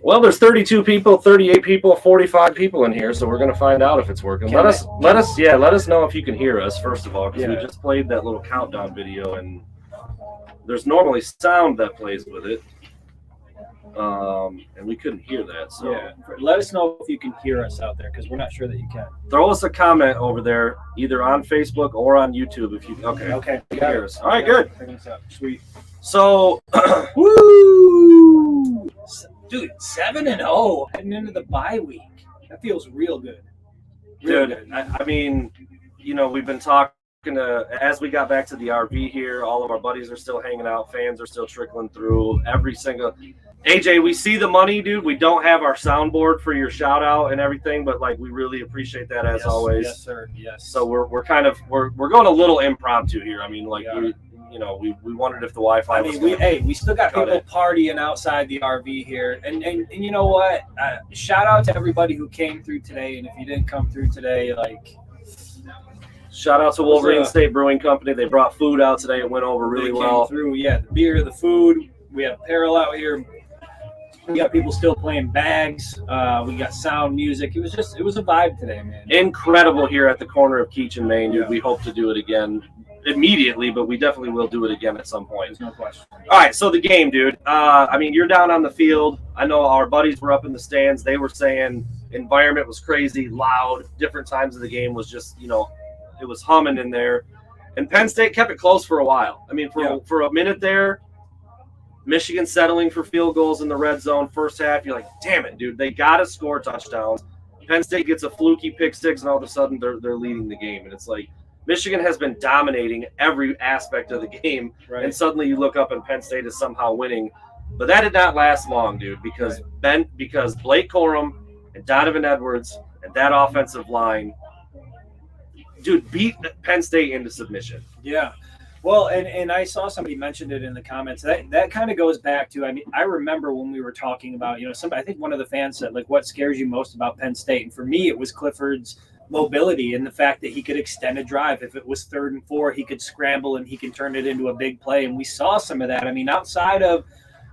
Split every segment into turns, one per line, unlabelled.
Well, there's 32 people, 38 people, 45 people in here, so we're gonna find out if it's working. Let us know if you can hear us first of all, because we just played that little countdown video, and there's normally sound that plays with it, and we couldn't hear that. So
let us know if you can hear us out there, because we're not sure that you can.
Throw us a comment over there, either on Facebook or on YouTube if you. Okay.
We got
hear us. All right, good.
Sweet.
So,
woo! Dude, 7-0 heading into the bye week. That feels real good.
Dude, I mean, we've been talking as we got back to the RV here, all of our buddies are still hanging out. Fans are still trickling through every single. AJ, we see the money, dude. We don't have our soundboard for your shout out and everything, but we really appreciate that as always.
Yes, sir. Yes.
So we're kind of going a little impromptu here. I mean, we wondered if the Wi-Fi.
We still got people partying outside the RV here, and you know what? Shout out to everybody who came through today, and if you didn't come through today,
shout out to Wolverine State Brewing Company. They brought food out today. It went over really well.
Through, the beer, the food. We have apparel out here. We got people still playing bags. We got sound music. It was a vibe today, man.
Incredible here at the corner of Keach and Main, dude. We hope to do it again immediately, but we definitely will do it again at some point.
There's no question.
All right, so the game, dude. You're down on the field. I know our buddies were up in the stands. They were saying environment was crazy, loud. Different times of the game was just, it was humming in there. And Penn State kept it close for a while. I mean, for a minute there, Michigan settling for field goals in the red zone first half. You're like, damn it, dude. They got to score touchdowns. Penn State gets a fluky pick six, and all of a sudden they're leading the game. And it's like Michigan has been dominating every aspect of the game. Right. And suddenly you look up and Penn State is somehow winning. But that did not last long, dude, because Blake Corum and Donovan Edwards and that offensive line, dude, beat Penn State into submission.
Yeah. Well, and I saw somebody mentioned it in the comments. That kind of goes back to, I remember when we were talking about, I think one of the fans said, what scares you most about Penn State? And for me, it was Clifford's mobility and the fact that he could extend a drive. If it was 3rd and 4, he could scramble and he can turn it into a big play. And we saw some of that. Outside of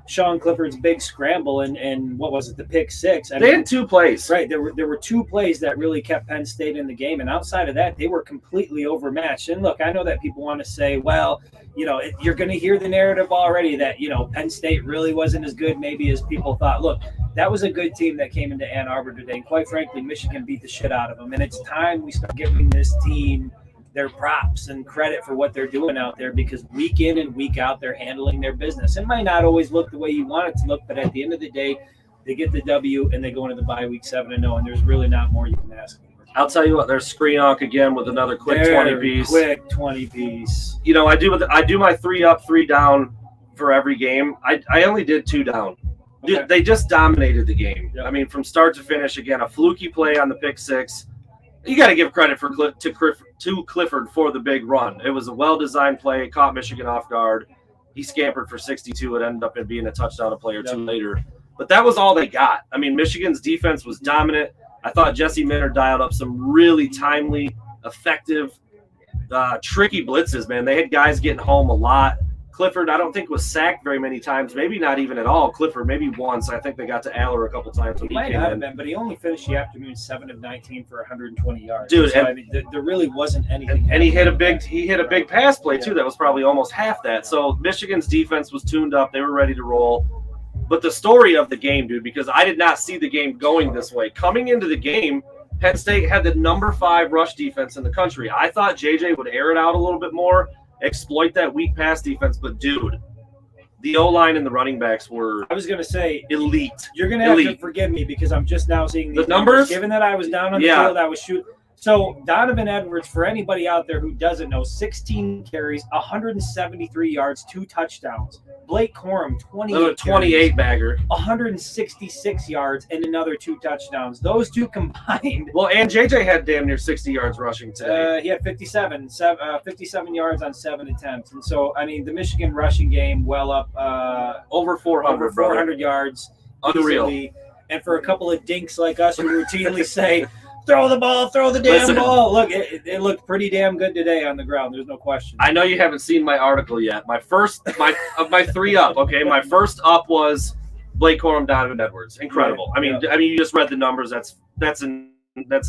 Sean Clifford's big scramble and what was it, the pick six?
They had 2 plays.
Right. There were 2 plays that really kept Penn State in the game. And outside of that, they were completely overmatched. And look, I know that people want to say, well, you're going to hear the narrative already that, Penn State really wasn't as good maybe as people thought. Look, that was a good team that came into Ann Arbor today. And quite frankly, Michigan beat the shit out of them. And it's time we start giving this team their props and credit for what they're doing out there, because week in and week out, they're handling their business. It might not always look the way you want it to look, but at the end of the day, they get the W and they go into the bye week 7-0, and there's really not more you can ask for.
I'll tell you what, there's Screenonk again with another quick 20-piece.
Quick 20-piece.
I do my 3 up, 3 down for every game. I only did 2 down. Okay. They just dominated the game. Yep. From start to finish, again, a fluky play on the pick six. You got to give credit to Clifford for the big run. It was a well-designed play, caught Michigan off guard. He scampered for 62. It ended up being a touchdown a play or 2 later. But that was all they got. Michigan's defense was dominant. I thought Jesse Minter dialed up some really timely, effective, tricky blitzes, man. They had guys getting home a lot. Clifford, I don't think, was sacked very many times, maybe not even at all. Clifford, maybe once. I think they got to Aller a couple times when he
might
came
have
in.
Been, but he only finished the afternoon 7 of 19 for 120 yards.
Dude,
so, there really wasn't anything.
And he hit a big pass play too. That was probably almost half that. So Michigan's defense was tuned up. They were ready to roll. But the story of the game, dude, because I did not see the game going this way. Coming into the game, Penn State had the number 5 rush defense in the country. I thought JJ would air it out a little bit more, exploit that weak pass defense, but dude, the O-line and the running backs were,
I was going to say,
elite.
You're going to have to forgive me because I'm just now seeing these
the numbers.
Given that I was down on the field, I was shooting. So Donovan Edwards, for anybody out there who doesn't know, 16 carries, 173 yards, 2 touchdowns. Blake Corum,
28 bagger,
166 yards, and another 2 touchdowns. Those 2 combined.
Well, and JJ had damn near 60 yards rushing today.
He had 57 yards on 7 attempts. And so, the Michigan rushing game well up
over 400
yards.
Unreal.
Easily. And for a couple of dinks like us who routinely say, throw the ball, throw the damn ball. Look, it looked pretty damn good today on the ground. There's no question.
I know you haven't seen my article yet. My 3 up, okay? My first up was Blake Corum, Donovan Edwards, incredible.
Right.
I mean, you just read the numbers. That's an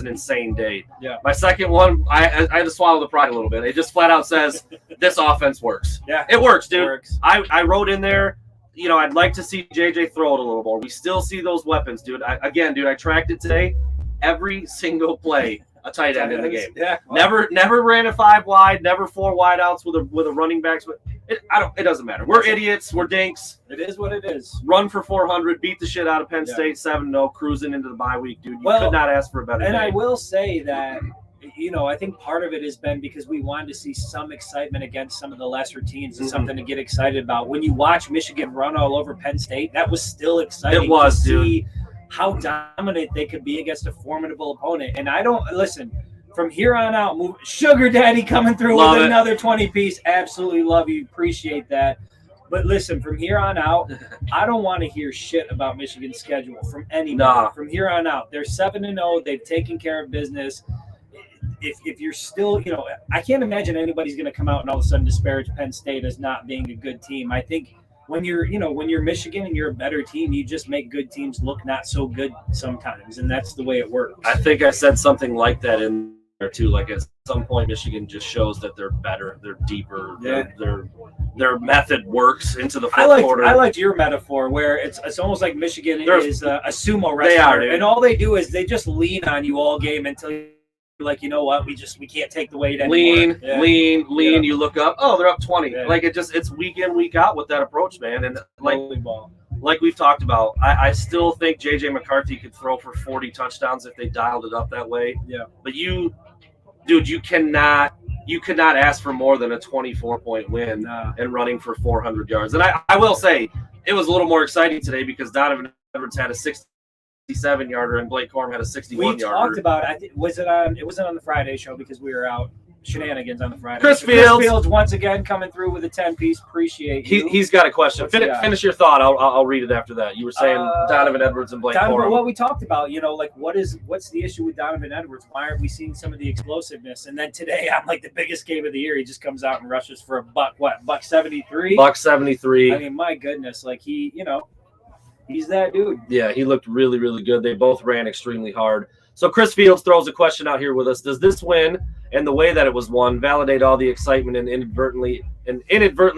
insane day.
Yeah.
My second one, I had to swallow the pride a little bit. It just flat out says this offense works.
Yeah,
it works, dude.
It works.
I wrote in there, you know, I'd like to see JJ throw it a little more. We still see those weapons, dude. I tracked it today. Every single play, a tight end in the game.
Yeah. Wow.
Never ran a 5 wide, never 4 wide outs with a running back. It doesn't matter. We're idiots. We're dinks.
It is what it is.
Run for 400, beat the shit out of Penn State, 7-0, cruising into the bye week, dude. You could not ask for a better day.
I will say that, you know, I think part of it has been because we wanted to see some excitement against some of the lesser teams and something to get excited about. When you watch Michigan run all over Penn State, that was still exciting.
It was,
to
dude.
See how dominant they could be against a formidable opponent. And I don't listen. From here on out, Sugar Daddy coming through with another 20-piece. Absolutely love you. Appreciate that. But listen, from here on out, I don't want to hear shit about Michigan's schedule from anybody.
Nah.
From here on out, they're 7-0. They've taken care of business. If you're still, you know, I can't imagine anybody's going to come out and all of a sudden disparage Penn State as not being a good team. I think when you're Michigan and you're a better team, you just make good teams look not so good sometimes, and that's the way it works.
I think I said something like that in there too. Like at some point, Michigan just shows that they're better, they're deeper, their method works into the fourth quarter.
I liked your metaphor where it's almost like Michigan is a sumo wrestler,
they are, dude.
And all they do is they just lean on you all game until you're like, you know what, we can't take the weight anymore.
Lean. Yeah. You look up, oh, they're up 20. Yeah. Like it's week in, week out with that approach, man. And like we've talked about, I still think JJ McCarthy could throw for 40 touchdowns if they dialed it up that way.
Yeah.
But you could not ask for more than a 24-point win and running for 400 yards. And I will say it was a little more exciting today because Donovan Edwards had a 67-yarder and Blake Corum had a 61-yarder.
We talked about it. It wasn't on the Friday show because we were out shenanigans on the Friday.
Chris Fields
once again coming through with a 10-piece. Appreciate you.
He's got a question. Finish your thought. I'll read it after that. You were saying Donovan Edwards and Blake Corum.
What we talked about, you know, like what's the issue with Donovan Edwards? Why aren't we seeing some of the explosiveness? And then today, on like the biggest game of the year, he just comes out and rushes for $173.
$173.
I mean, my goodness, like he's that dude.
Yeah, he looked really, really good. They both ran extremely hard. So Chris Fields throws a question out here with us. Does this win and the way that it was won validate all the excitement and inadvertently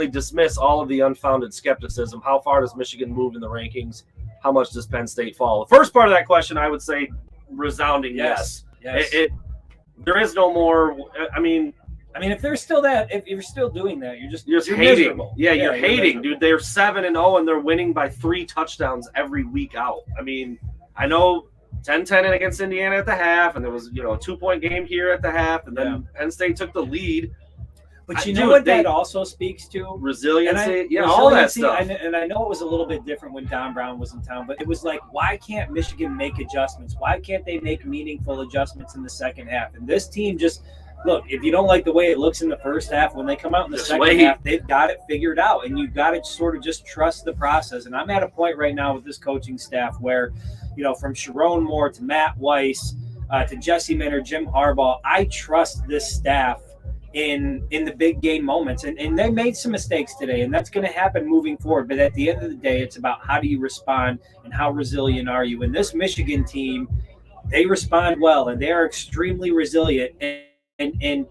dismiss all of the unfounded skepticism? How far does Michigan move in the rankings? How much does Penn State fall? The first part of that question, I would say resounding yes. There is no more. I mean,
if there's still that, if you're still doing that, you're hating.
Miserable. Yeah, you're hating, dude. They're 7-0 and they're winning by 3 touchdowns every week out. I mean, I know 10-10 against Indiana at the half, and there was, you know, a 2-point game here at the half, and then Penn State took the lead.
But you know what that also speaks to?
Resiliency, all that stuff.
And I know it was a little bit different when Don Brown was in town, but it was like, why can't Michigan make adjustments? Why can't they make meaningful adjustments in the second half? And this team just – look, if you don't like the way it looks in the first half, when they come out in the second half, they've got it figured out, and you've got to sort of just trust the process. And I'm at a point right now with this coaching staff where, you know, from Sharon Moore to Matt Weiss to Jesse Minter, Jim Harbaugh, I trust this staff in the big game moments. And they made some mistakes today, and that's going to happen moving forward. But at the end of the day, it's about how do you respond and how resilient are you. And this Michigan team, they respond well, and they are extremely resilient. And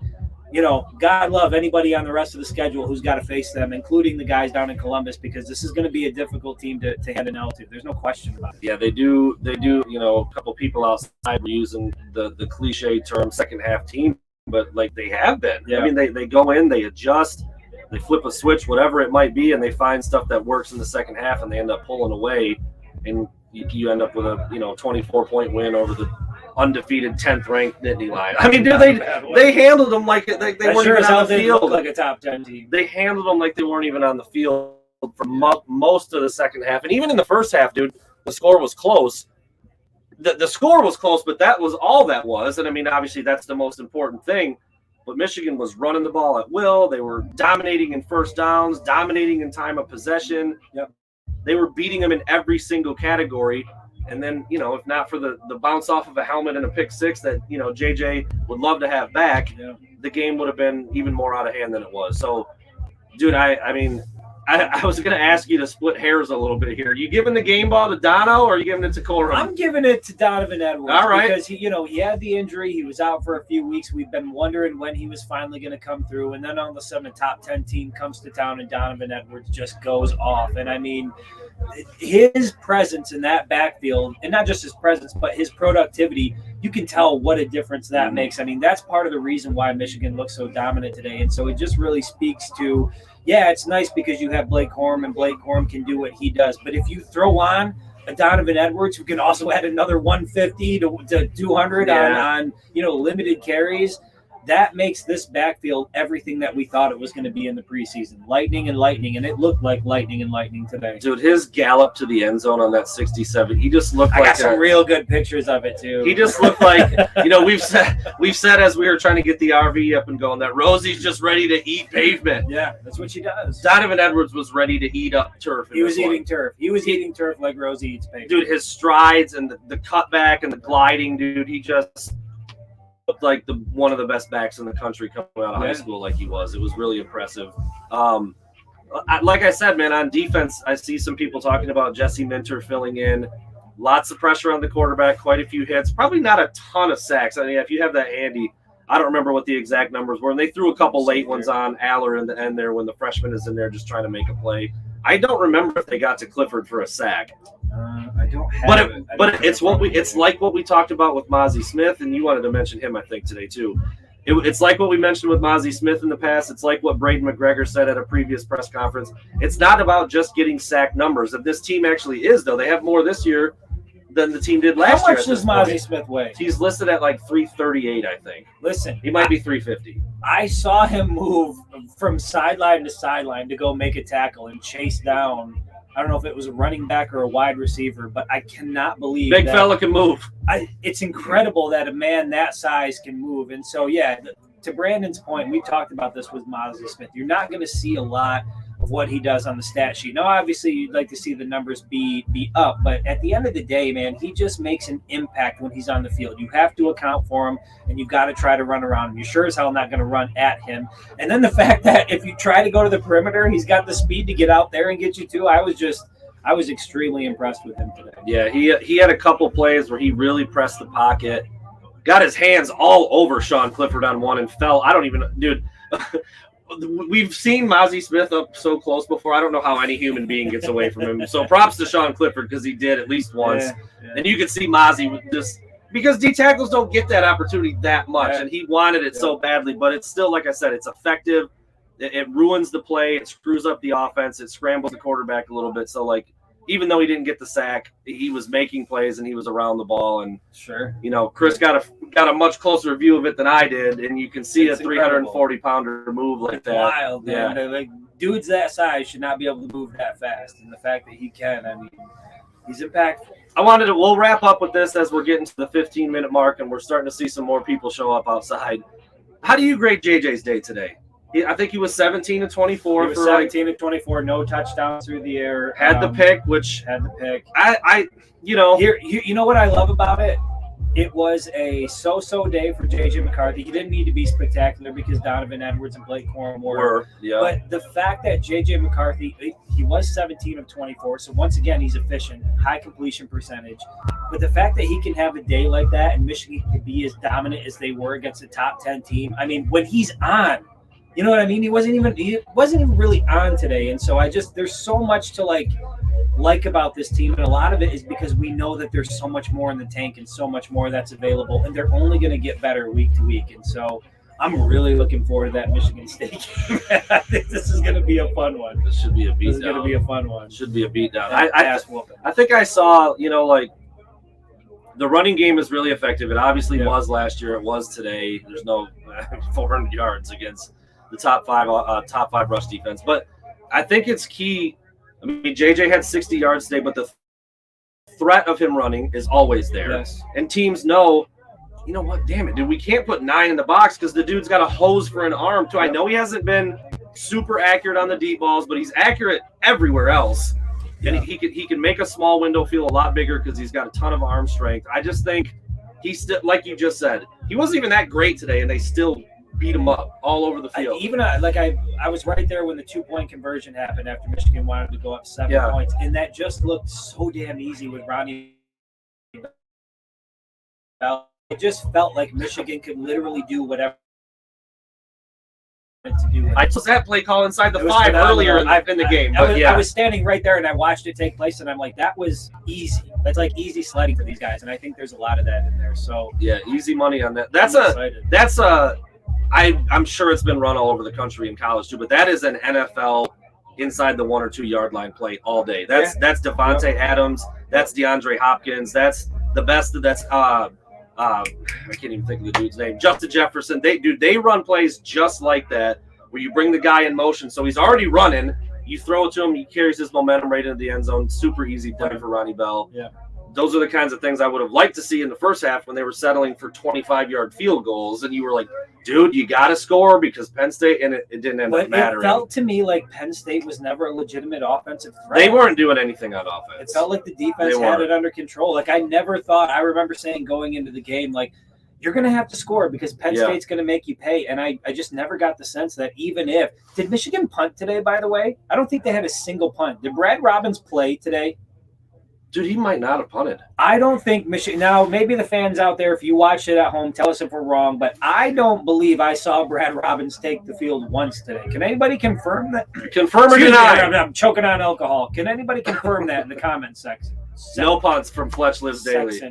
you know, God love anybody on the rest of the schedule who's got to face them, including the guys down in Columbus, because this is going to be a difficult team to hand an L to. There's no question about it.
Yeah, they do. You know, a couple people outside were using the cliche term second half team, but like they have been. Yeah. I mean, they go in, they adjust, they flip a switch, whatever it might be, and they find stuff that works in the second half, and they end up pulling away, and you end up with a 24-point win over the undefeated 10th ranked Nittany Lion. I mean, dude, they handled them like they weren't even on the field.
Like a top 10 team.
They handled them like they weren't even on the field for most of the second half, and even in the first half, dude, the score was close. The score was close, but that was all that was. And I mean, obviously, that's the most important thing. But Michigan was running the ball at will. They were dominating in first downs, dominating in time of possession.
Yep.
They were beating them in every single category. And then, you know, if not for the bounce off of a helmet and a pick six that, you know, JJ would love to have back, the game would have been even more out of hand than it was. So, dude, I mean, I was going to ask you to split hairs a little bit here. You giving the game ball to Dono, or are you giving it to Corum?
I'm giving it to Donovan Edwards.
All right.
Because he had the injury. He was out for a few weeks. We've been wondering when he was finally going to come through. And then all of a sudden, a top 10 team comes to town and Donovan Edwards just goes off. And I mean, his presence in that backfield, and not just his presence, but his productivity, you can tell what a difference that makes. I mean, that's part of the reason why Michigan looks so dominant today. And so it just really speaks to, yeah, it's nice because you have Blake Corum, and Blake Corum can do what he does. But if you throw on a Donovan Edwards who can also add another 150 to 200 on limited carries, that makes this backfield everything that we thought it was going to be in the preseason. Lightning, and it looked like lightning today.
Dude, his gallop to the end zone on that 67, he just looked
I got some real good pictures of it too.
He just looked like, we've said as we were trying to get the RV up and going that Rosie's just ready to eat pavement.
Yeah, that's what she does.
Donovan Edwards was ready to eat up turf.
He was eating turf. He was eating turf like Rosie eats pavement.
Dude, his strides and the cutback and the gliding, dude, he just looked like one of the best backs in the country coming out of high school like he was. It was really impressive. Like I said, man, on defense, I see some people talking about Jesse Minter filling in. Lots of pressure on the quarterback, quite a few hits. Probably not a ton of sacks. I mean, if you have that handy, I don't remember what the exact numbers were. And they threw a couple late ones on Aller in the end there when the freshman is in there just trying to make a play. I don't remember if they got to Clifford for a sack.
I don't have it.
But it's like what we talked about with Mozzie Smith, and you wanted to mention him, I think, today too. It's like what we mentioned with Mozzie Smith in the past. It's like what Braden McGregor said at a previous press conference. It's not about just getting sack numbers. If this team actually is, though, they have more this year than the team did last year.
How much does Mozzie Smith weigh?
He's listed at like 338, I think.
Listen,
he might be 350.
I saw him move from sideline to sideline to go make a tackle and chase down. I don't know if it was a running back or a wide receiver, but I cannot believe
big fella can move.
It's incredible that a man that size can move. And so, yeah, to Brandon's point, we talked about this with Mozzie Smith. You're not going to see a lot of what he does on the stat sheet. Now, obviously, you'd like to see the numbers be up, but at the end of the day, man, he just makes an impact when he's on the field. You have to account for him, and you've got to try to run around him. You're sure as hell not going to run at him. And then the fact that if you try to go to the perimeter, he's got the speed to get out there and get you too. I was extremely impressed with him today.
Yeah, he had a couple plays where he really pressed the pocket, got his hands all over Sean Clifford on one and fell. I don't even – dude – we've seen Mozzie Smith up so close before. I don't know how any human being gets away from him. So props to Sean Clifford because he did at least once. Yeah. And you could see Mozzie just because D tackles don't get that opportunity that much, and he wanted it so badly. But it's still, like I said, it's effective. It ruins the play. It screws up the offense. It scrambles the quarterback a little bit. So, like, even though he didn't get the sack, he was making plays and he was around the ball. And Chris got a much closer view of it than I did, and you can see it's a 340-pounder move like that.
Wild, man. Yeah. Like, dudes that size should not be able to move that fast, and the fact that he can, I mean, he's impactful.
We'll wrap up with this as we're getting to the 15-minute mark, and we're starting to see some more people show up outside. How do you grade JJ's day today? I think he was 17 to 24.
He was 17 to 24, no touchdowns through the air.
Had the pick.
You know what I love about it? It was a so-so day for J.J. McCarthy. He didn't need to be spectacular because Donovan Edwards and Blake Corum were. Yeah. But the fact that J.J. McCarthy, he was 17 of 24, so once again, he's efficient, high completion percentage. But the fact that he can have a day like that and Michigan can be as dominant as they were against a top 10 team, I mean, when he's on, you know what I mean? He wasn't even really on today. And so there's so much to like about this team. And a lot of it is because we know that there's so much more in the tank and so much more that's available. And they're only going to get better week to week. And so I'm really looking forward to that Michigan State game. I think this is going to be a fun one.
This should be a beatdown.
This is going to be a fun one.
Should be a beatdown. I think I saw, the running game is really effective. It obviously was last year. It was today. There's no 400 yards against the top five rush defense. But I think it's key. I mean, JJ had 60 yards today, but the threat of him running is always there.
Yes.
And teams know, you know what, damn it, dude, we can't put 9 in the box because the dude's got a hose for an arm, too. I know he hasn't been super accurate on the deep balls, but he's accurate everywhere else. And he can make a small window feel a lot bigger because he's got a ton of arm strength. I just think he's still, like you just said, he wasn't even that great today, and they still beat them up all over the field.
I was right there when the 2-point conversion happened after Michigan wanted to go up 7 points, and that just looked so damn easy with Ronnie Bell. It just felt like Michigan could literally do whatever to do.
I saw that play call inside the 5 earlier in the game.
I was standing right there and I watched it take place, and I'm like, that was easy. That's like easy sledding for these guys, and I think there's a lot of that in there. So
yeah, easy money on that. I'm sure it's been run all over the country in college too, but that is an NFL inside the 1 or 2 yard line play all day. That's Devontae Adams. That's DeAndre Hopkins. That's the best. That's I can't even think of the dude's name. Justin Jefferson. They run plays just like that, where you bring the guy in motion. So he's already running. You throw it to him. He carries his momentum right into the end zone. Super easy play for Ronnie Bell.
Yeah.
Those are the kinds of things I would have liked to see in the first half when they were settling for 25-yard field goals. And you were like, dude, you got to score because Penn State, and it didn't end up mattering.
It felt to me like Penn State was never a legitimate offensive threat.
They weren't doing anything on offense.
It felt like the defense had it under control. Like I remember saying going into the game, like, you're going to have to score because Penn State's going to make you pay. And I just never got the sense that did Michigan punt today, by the way? I don't think they had a single punt. Did Brad Robbins play today?
Dude, he might not have punted.
I don't think Michigan. Now, maybe the fans out there, if you watch it at home, tell us if we're wrong. But I don't believe I saw Brad Robbins take the field once today. Can anybody confirm that?
Confirm or deny?
I'm choking on alcohol. Can anybody confirm that in the comments section?
No punts from Fletch Lives Daily.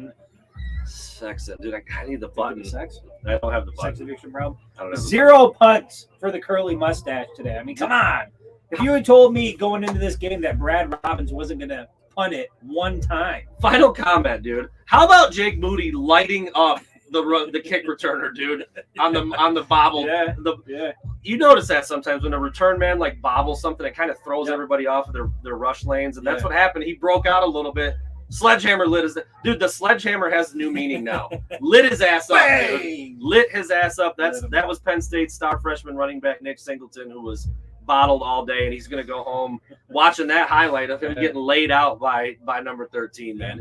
Sexton.
Dude, I need the button.
Sexton?
I don't have the button.
Sexton Victor Brown?
I don't have
0 punts for the curly mustache today. I mean, come on. If you had told me going into this game that Brad Robbins wasn't going to punt it one time.
Final comment, dude. How about Jake Moody lighting up the kick returner, dude, on the bobble?
Yeah.
You notice that sometimes when a return man like bobbles something, it kind of throws everybody off of their rush lanes, and that's what happened. He broke out a little bit. Sledgehammer lit dude. The sledgehammer has new meaning now. Lit his ass up, dude. Lit his ass up. That was Penn State's star freshman running back Nick Singleton, who was bottled all day, and he's going to go home watching that highlight of him getting laid out by number 13, man.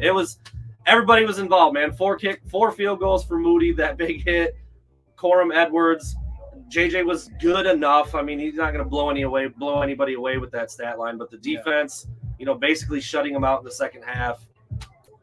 Everybody was involved, man. 4 field goals for Moody, that big hit. Corum, Edwards, JJ was good enough. I mean, he's not going to blow anybody away with that stat line, but the defense, basically shutting him out in the second half.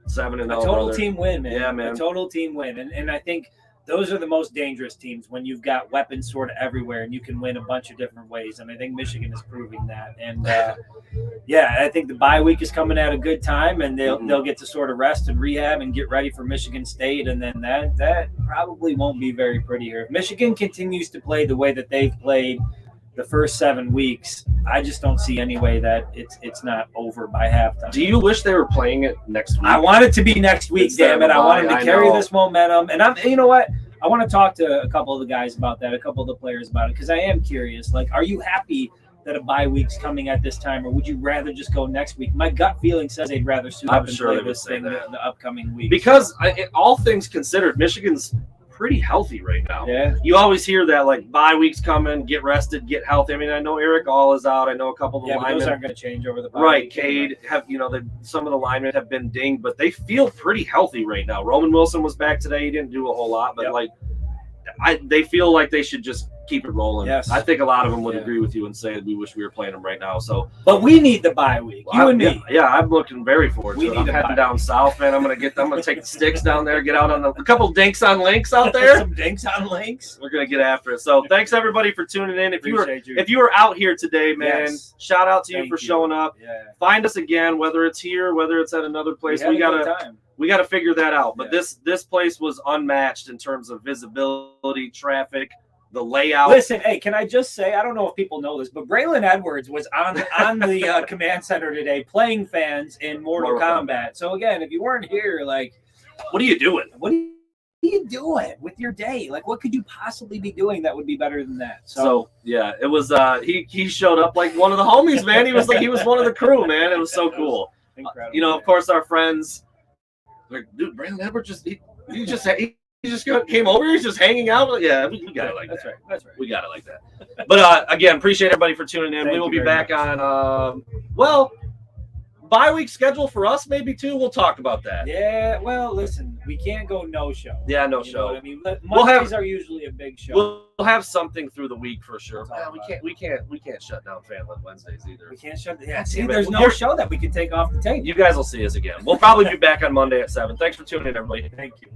7-0.
A total team win, man.
Yeah, man.
A total team win. And I think those are the most dangerous teams when you've got weapons sort of everywhere and you can win a bunch of different ways. And I think Michigan is proving that. And I think the bye week is coming at a good time, and they'll get to sort of rest and rehab and get ready for Michigan State. And then that probably won't be very pretty here. If Michigan continues to play the way that they've played the first 7 weeks, I just don't see any way that it's not over by halftime.
Do you wish they were playing it next week?
I want it to be next week, damn it. I want them to carry this momentum. And you know what? I want to talk to a couple of the guys about that, a couple of the players about it, because I am curious. Like, are you happy that a bye week's coming at this time, or would you rather just go next week? My gut feeling says they'd rather suit up and play this thing the upcoming week.
Because all things considered, Michigan's pretty healthy right now.
Yeah.
You always hear that, like, bye week's coming, get rested, get healthy. I mean, I know Eric All is out. I know a couple of the linemen.
Those aren't going to change over the bye
right,
week.
Cade have, some of the linemen have been dinged, but they feel pretty healthy right now. Roman Wilson was back today. He didn't do a whole lot, but they feel like they should just keep it rolling.
Yes.
I think a lot of them would agree with you and say we wish we were playing them right now.
But we need the bye week. You and me.
Yeah, I'm looking very forward to it. I'm heading down south, man. I'm gonna take the sticks down there, get out on a couple dinks on links out there.
Some dinks on links.
We're gonna get after it. So thanks everybody for tuning in. If you were out here today, man, shout out to you for showing up. Yeah. Find us again, whether it's here, whether it's at another place. We gotta figure that out. But this place was unmatched in terms of visibility, traffic, the layout.
Listen, hey, can I just say, I don't know if people know this, but Braylon Edwards was on the command center today playing fans in Mortal Kombat. So again, if you weren't here, like,
what are you doing?
What are you doing with your day? Like, what could you possibly be doing that would be better than that?
So yeah, it was he showed up like one of the homies, man. He was one of the crew, man. It was so cool.
Incredible.
Of course, our friends, like, dude, Braylon Edwards he just came over. He's just hanging out. Yeah, we got it like that.
That's right.
We got it like that. But again, appreciate everybody for tuning in. We will be back on. bye week schedule for us, maybe too. We'll talk about that.
Yeah, well, listen, we can't go no show.
Yeah, no
You
show.
know what I mean, Mondays are usually a big show.
We'll have something through the week for sure.
We'll
We can't shut down Fanland Wednesdays either.
We can't shut. Yeah, see, there's no show that we can take off the table.
You guys will see us again. We'll probably be back on Monday at 7. Thanks for tuning in, everybody.
Thank you.